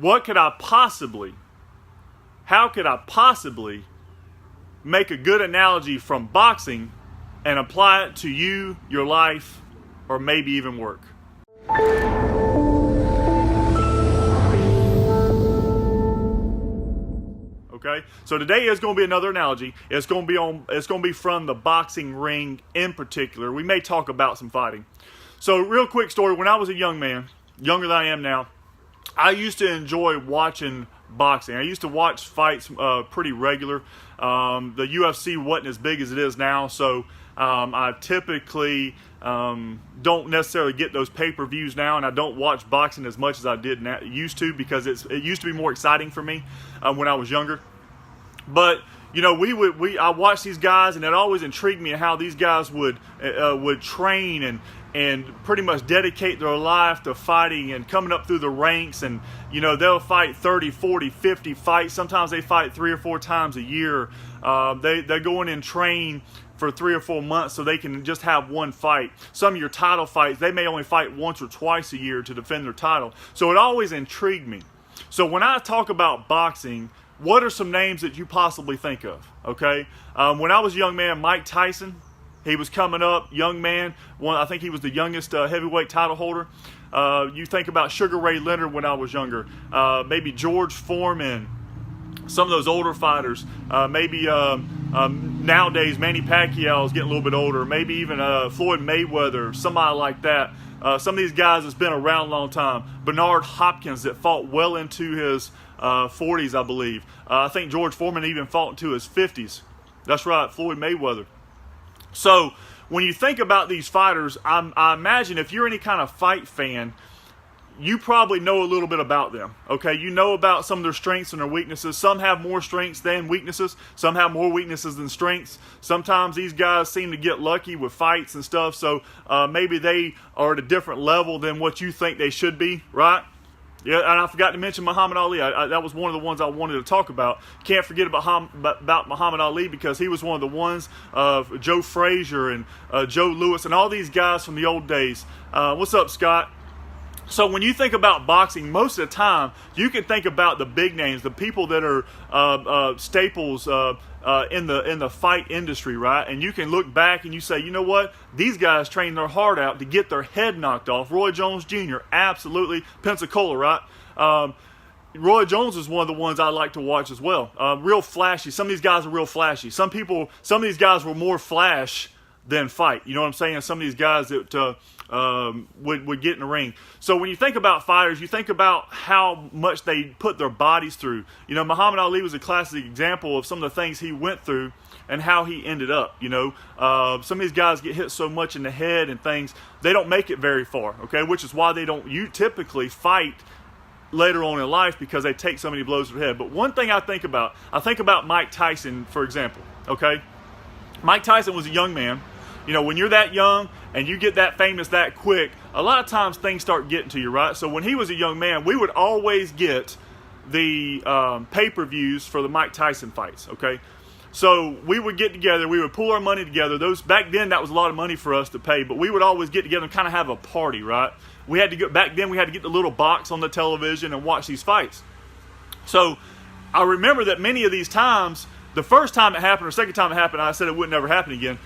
how could I possibly make a good analogy from boxing and apply it to you, your life, or maybe even work? Okay, so today is going to be another analogy. It's going to be from the boxing ring in particular. We may talk about some fighting. So, real quick story. When I was a young man, younger than I am now, I used to enjoy watching boxing. I used to watch fights pretty regular. The UFC wasn't as big as it is now, so I typically don't necessarily get those pay-per-views now, and I don't watch boxing as much as I used to, because it used to be more exciting for me when I was younger. But you know, I watched these guys, and it always intrigued me how these guys would train and pretty much dedicate their life to fighting and coming up through the ranks. And you know, they'll fight 30, 40, 50 fights. Sometimes they fight 3 or 4 times a year. They go in and train for 3 or 4 months so they can just have one fight. Some of your title fights, they may only fight once or twice a year to defend their title. So it always intrigued me. So when I talk about boxing, what are some names that you possibly think of? Okay, when I was a young man, Mike Tyson, he was coming up, young man. I think he was the youngest heavyweight title holder. You think about Sugar Ray Leonard when I was younger. Maybe George Foreman. Some of those older fighters. Maybe nowadays Manny Pacquiao is getting a little bit older. Maybe even Floyd Mayweather, somebody like that. Some of these guys that's been around a long time. Bernard Hopkins, that fought well into his 40s, I believe. I think George Foreman even fought into his 50s. That's right, Floyd Mayweather. So when you think about these fighters, I imagine if you're any kind of fight fan, you probably know a little bit about them. Okay, you know about some of their strengths and their weaknesses. Some have more strengths than weaknesses. Some have more weaknesses than strengths. Sometimes these guys seem to get lucky with fights and stuff, so maybe they are at a different level than what you think they should be, right? Yeah, and I forgot to mention Muhammad Ali. That was one of the ones I wanted to talk about. Can't forget about Muhammad Ali, because he was one of the ones of Joe Frazier and Joe Louis and all these guys from the old days. What's up, Scott? So when you think about boxing, most of the time you can think about the big names, the people that are staples in the fight industry, right? And you can look back and you say, you know what? These guys trained their heart out to get their head knocked off. Roy Jones Jr., absolutely. Pensacola, right? Roy Jones is one of the ones I like to watch as well. Real flashy. Some of these guys are real flashy. Some of these guys were more flash than fight. You know what I'm saying? Some of these guys that would get in the ring. So when you think about fighters, you think about how much they put their bodies through. You know, Muhammad Ali was a classic example of some of the things he went through and how he ended up. You know, some of these guys get hit so much in the head and things, they don't make it very far. Okay, which is why you typically fight later on in life, because they take so many blows to the head. But one thing I think about Mike Tyson, for example. Okay, Mike Tyson was a young man. You know, when you're that young and you get that famous that quick, a lot of times things start getting to you, right? So when he was a young man, we would always get the pay-per-views for the Mike Tyson fights, okay? So we would get together, we would pool our money together. Back then, that was a lot of money for us to pay, but we would always get together and kind of have a party, right? Back then we had to get the little box on the television and watch these fights. So I remember that many of these times, the first time it happened or second time it happened, I said it would never happen again.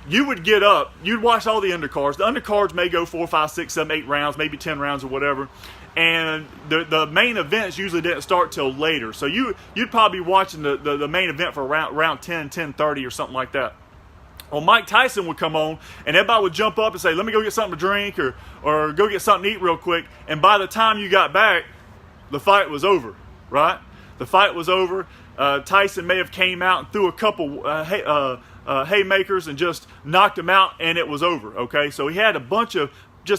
You would get up, you'd watch all the undercards. The undercards may go 4, 5, 6, 7, 8 rounds, maybe 10 rounds or whatever. And the main events usually didn't start till later. So you'd probably be watching the main event for around 10, 10:30 or something like that. Well, Mike Tyson would come on, and everybody would jump up and say, let me go get something to drink or go get something to eat real quick. And by the time you got back, the fight was over, right? The fight was over. Tyson may have came out and threw a couple haymakers and just knocked him out, and it was over, okay? So he had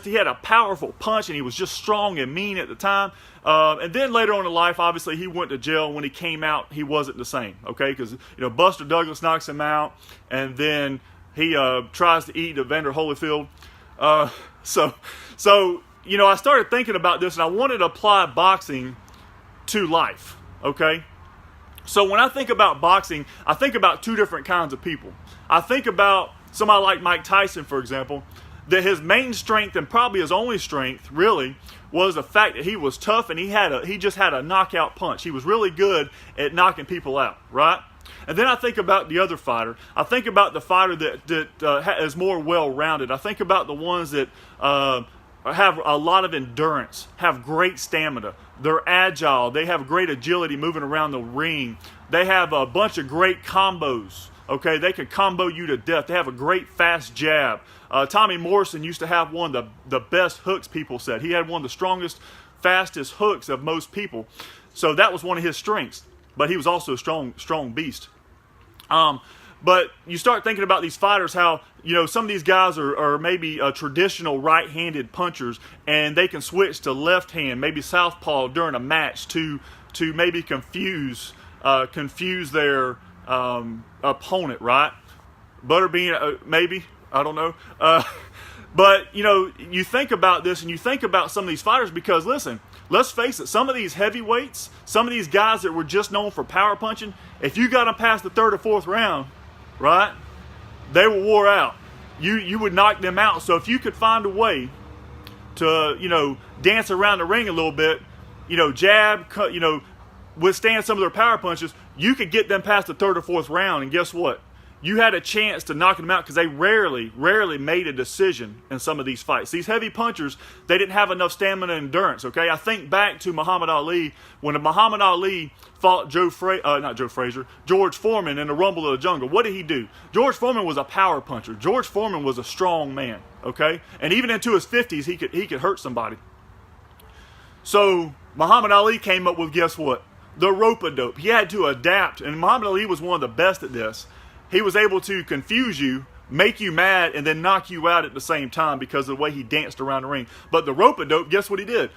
he had a powerful punch, and he was just strong and mean at the time. And then later on in life, obviously, he went to jail. When he came out, he wasn't the same, okay? Because, Buster Douglas knocks him out, and then he tries to eat Evander Holyfield. So I started thinking about this, and I wanted to apply boxing to life, okay? So when I think about boxing, I think about two different kinds of people. I think about somebody like Mike Tyson, for example. that his main strength, and probably his only strength really, was the fact that he was tough and he just had a knockout punch. He was really good at knocking people out, right? And then I think about the other fighter. I think about the fighter that is more well-rounded. I think about the ones that have a lot of endurance, have great stamina. They're agile. They have great agility moving around the ring. They have a bunch of great combos. Okay, they can combo you to death. They have a great fast jab. Tommy Morrison used to have one of the best hooks, people said. He had one of the strongest, fastest hooks of most people. So that was one of his strengths. But he was also a strong beast. But you start thinking about these fighters, how, some of these guys are maybe traditional right-handed punchers, and they can switch to left hand, maybe southpaw during a match to maybe confuse their opponent, right? Butterbean, maybe, I don't know. But you think about this, and you think about some of these fighters, because listen, let's face it, some of these heavyweights, some of these guys that were just known for power punching, if you got them past the third or fourth round, right, they were wore out. You would knock them out. So if you could find a way to dance around the ring a little bit, jab, withstand some of their power punches, you could get them past the third or fourth round, and guess what? You had a chance to knock them out, because they rarely made a decision in some of these fights. These heavy punchers, they didn't have enough stamina and endurance, okay? I think back to Muhammad Ali, when Muhammad Ali fought George Foreman in the Rumble of the Jungle. What did he do? George Foreman was a power puncher. George Foreman was a strong man, okay? And even into his 50s, he could hurt somebody. So Muhammad Ali came up with, guess what? The rope-a-dope. He had to adapt, and Muhammad Ali was one of the best at this. He was able to confuse you, make you mad, and then knock you out at the same time because of the way he danced around the ring. But the rope-a-dope, guess what he did?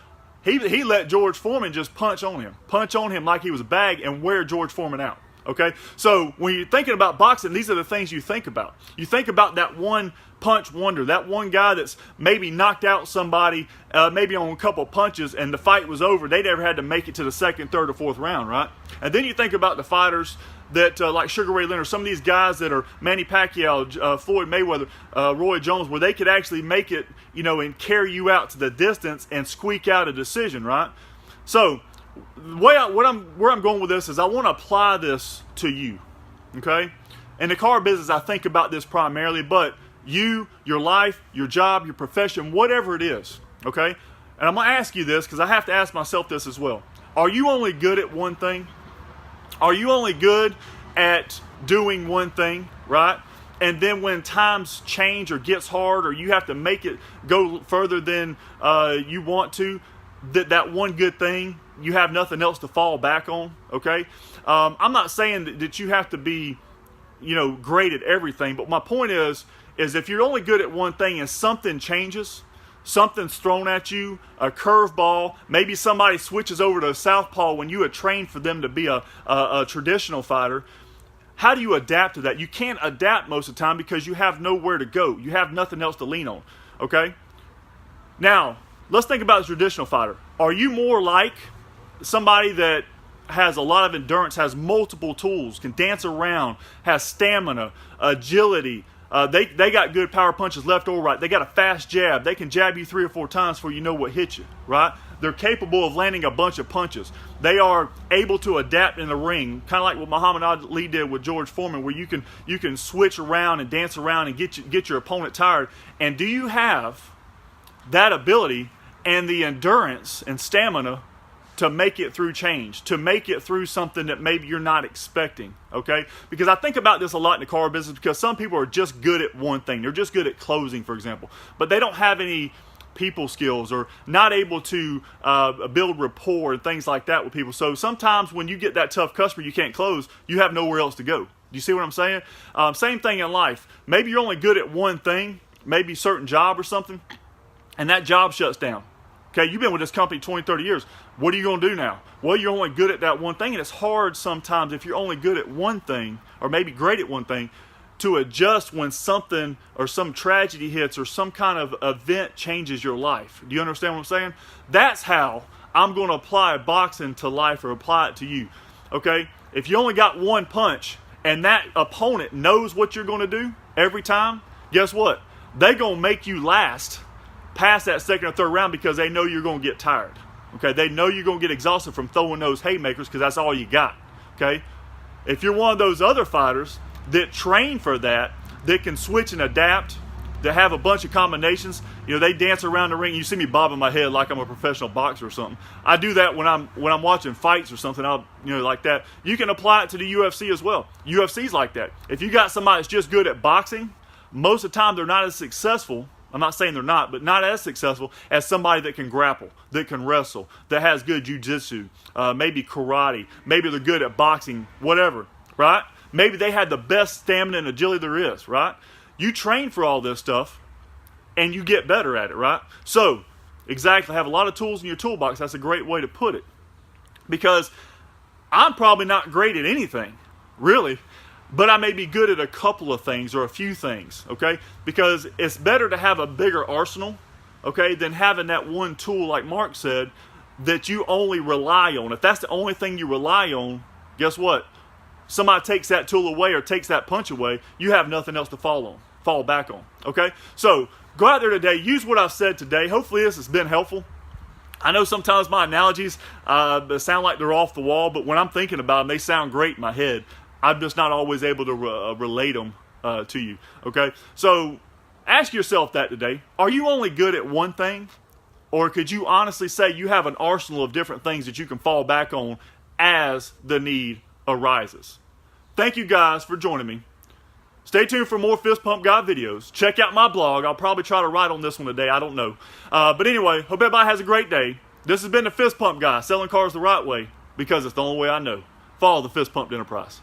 He let George Foreman just punch on him like he was a bag, and wear George Foreman out. Okay? So when you're thinking about boxing, these are the things you think about. You think about that one punch wonder, that one guy that's maybe knocked out somebody maybe on a couple punches, and the fight was over. They never had to make it to the second, third, or fourth round, right? And then you think about the fighters that like Sugar Ray Leonard, some of these guys that are Manny Pacquiao, Floyd Mayweather, Roy Jones, where they could actually make it, and carry you out to the distance and squeak out a decision, right? So where I'm going with this is I want to apply this to you, okay? In the car business, I think about this primarily, but you, your life, your job, your profession, whatever it is, okay? And I'm going to ask you this because I have to ask myself this as well. Are you only good at one thing? Are you only good at doing one thing, right? And then when times change or gets hard, or you have to make it go further than you want to, that one good thing, you have nothing else to fall back on, okay? I'm not saying that you have to be, great at everything, but my point is if you're only good at one thing and something changes, something's thrown at you, a curveball, maybe somebody switches over to southpaw when you had trained for them to be a traditional fighter, how do you adapt to that? You can't adapt most of the time because you have nowhere to go. You have nothing else to lean on, okay? Now, let's think about the traditional fighter. Are you more like somebody that has a lot of endurance, has multiple tools, can dance around, has stamina, agility? They got good power punches left or right. They got a fast jab. They can jab you 3 or 4 times before you know what hit you, right? They're capable of landing a bunch of punches. They are able to adapt in the ring, kind of like what Muhammad Ali did with George Foreman, where you can switch around and dance around and get your opponent tired. And do you have that ability and the endurance and stamina to make it through change, to make it through something that maybe you're not expecting, okay? Because I think about this a lot in the car business, because some people are just good at one thing. They're just good at closing, for example, but they don't have any people skills or not able to build rapport and things like that with people. So sometimes when you get that tough customer you can't close, you have nowhere else to go. Do you see what I'm saying? Same thing in life. Maybe you're only good at one thing, maybe a certain job or something, and that job shuts down. Okay, you've been with this company 20, 30 years. What are you going to do now? Well, you're only good at that one thing, and it's hard sometimes if you're only good at one thing, or maybe great at one thing, to adjust when something or some tragedy hits or some kind of event changes your life. Do you understand what I'm saying? That's how I'm going to apply boxing to life, or apply it to you. Okay? If you only got one punch and that opponent knows what you're going to do every time, guess what? they're going to make you last past that second or third round because they know you're going to get tired. Okay, they know you're going to get exhausted from throwing those haymakers because that's all you got. Okay, if you're one of those other fighters that train for that can switch and adapt, that have a bunch of combinations, they dance around the ring. You see me bobbing my head like I'm a professional boxer or something. I do that when I'm watching fights or something. Like that. You can apply it to the UFC as well. UFC's like that. If you got somebody that's just good at boxing, most of the time they're not as successful. I'm not saying they're not, but not as successful as somebody that can grapple, that can wrestle, that has good jiu-jitsu, maybe karate, maybe they're good at boxing, whatever, right? Maybe they had the best stamina and agility there is, right? You train for all this stuff, and you get better at it, right? So, exactly, have a lot of tools in your toolbox. That's a great way to put it. Because I'm probably not great at anything, really, but I may be good at a couple of things or a few things, okay? Because it's better to have a bigger arsenal, okay, than having that one tool, like Mark said, that you only rely on. If that's the only thing you rely on, guess what? Somebody takes that tool away or takes that punch away, you have nothing else to fall back on, okay? So, go out there today, use what I've said today. Hopefully this has been helpful. I know sometimes my analogies sound like they're off the wall, but when I'm thinking about them, they sound great in my head. I'm just not always able to relate them to you, okay? So, ask yourself that today. Are you only good at one thing? Or could you honestly say you have an arsenal of different things that you can fall back on as the need arises? Thank you guys for joining me. Stay tuned for more Fist Pump Guy videos. Check out my blog. I'll probably try to write on this one today. I don't know. But anyway, hope everybody has a great day. This has been the Fist Pump Guy, selling cars the right way because it's the only way I know. Follow the Fist Pumped Enterprise.